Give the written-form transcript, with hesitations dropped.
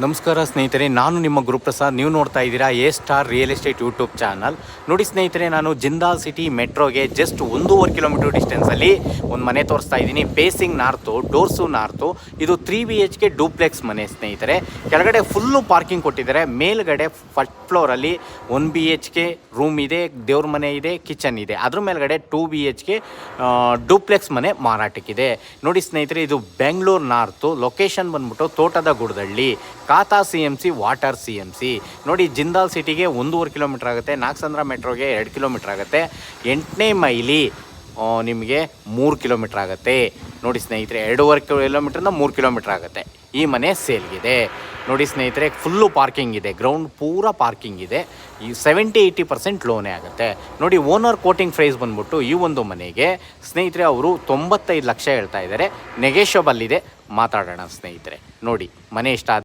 ನಮಸ್ಕಾರ ಸ್ನೇಹಿತರೆ, ನಾನು ನಿಮ್ಮ ಗುರುಪ್ರಸಾದ್. ನೀವು ನೋಡ್ತಾ ಇದ್ದೀರಾ A star real estate YouTube channel. ನೋಡಿ ಸ್ನೇಹಿತರೆ, ನಾನು ಜಿಂದಾಲ್ ಸಿಟಿ ಮೆಟ್ರೋಗೆ ಜಸ್ಟ್ 1.5 ಕಿಲೋಮೀಟರ್ ಡಿಸ್ಟೆನ್ಸಲ್ಲಿ ಒಂದು ಮನೆ ತೋರಿಸ್ತಾ ಇದ್ದೀನಿ. Facing north, doors north. ಇದು 3 BHK ಡೂಪ್ಲೆಕ್ಸ್ ಮನೆ ಸ್ನೇಹಿತರೆ. ಕೆಳಗಡೆ ಫುಲ್ಲು ಪಾರ್ಕಿಂಗ್ ಕೊಟ್ಟಿದ್ದಾರೆ. ಮೇಲ್ಗಡೆ ಫಸ್ಟ್ ಫ್ಲೋರಲ್ಲಿ 1 BHK ರೂಮ್ ಇದೆ, ದೇವ್ರ ಮನೆ ಇದೆ, ಕಿಚನ್ ಇದೆ. ಅದ್ರ ಮೇಲ್ಗಡೆ 2 BHK ಡೂಪ್ಲೆಕ್ಸ್ ಮನೆ ಮಾರಾಟಕ್ಕಿದೆ. ನೋಡಿ ಸ್ನೇಹಿತರೆ, ಇದು ಬೆಂಗಳೂರು ನಾರ್ತು. ಲೊಕೇಶನ್ ಬಂದ್ಬಿಟ್ಟು ತೋಟದ ಗುಡದಳ್ಳಿ, ಕಾತಾ CMC, ವಾಟರ್ CMC. ನೋಡಿ, ಜಿಂದಾಲ್ ಸಿಟಿಗೆ 1.5 ಕಿಲೋಮೀಟರ್ ಆಗುತ್ತೆ, ನಾಗಸಂದ್ರ ಮೆಟ್ರೋಗೆ 2 ಕಿಲೋಮೀಟರ್ ಆಗುತ್ತೆ, 8ನೇ ಮೈಲಿ ನಿಮಗೆ 3 ಕಿಲೋಮೀಟರ್ ಆಗುತ್ತೆ. ನೋಡಿ ಸ್ನೇಹಿತರೆ, 2.5 ಕಿಲೋಮೀಟ್ರಿಂದ 3 ಕಿಲೋಮೀಟರ್ ಆಗುತ್ತೆ. ಈ ಮನೆ ಸೇಲ್ಗಿದೆ. ನೋಡಿ ಸ್ನೇಹಿತರೆ, ಫುಲ್ಲು ಪಾರ್ಕಿಂಗ್ ಇದೆ, ಗ್ರೌಂಡ್ ಪೂರ ಪಾರ್ಕಿಂಗ್ ಇದೆ. ಈ 70-80% ಲೋನೇ ಆಗುತ್ತೆ. ನೋಡಿ, ಓನರ್ ಕೋಟಿಂಗ್ ಪ್ರೈಸ್ ಬಂದ್ಬಿಟ್ಟು ಈ ಒಂದು ಮನೆಗೆ ಸ್ನೇಹಿತರೆ ಅವರು 95 ಲಕ್ಷ ಹೇಳ್ತಾ ಇದ್ದಾರೆ. ನೆಗೆಷಬಲ್ ಇದೆ, ಮಾತಾಡೋಣ ಸ್ನೇಹಿತರೆ. ನೋಡಿ, ಮನೆ ಇಷ್ಟ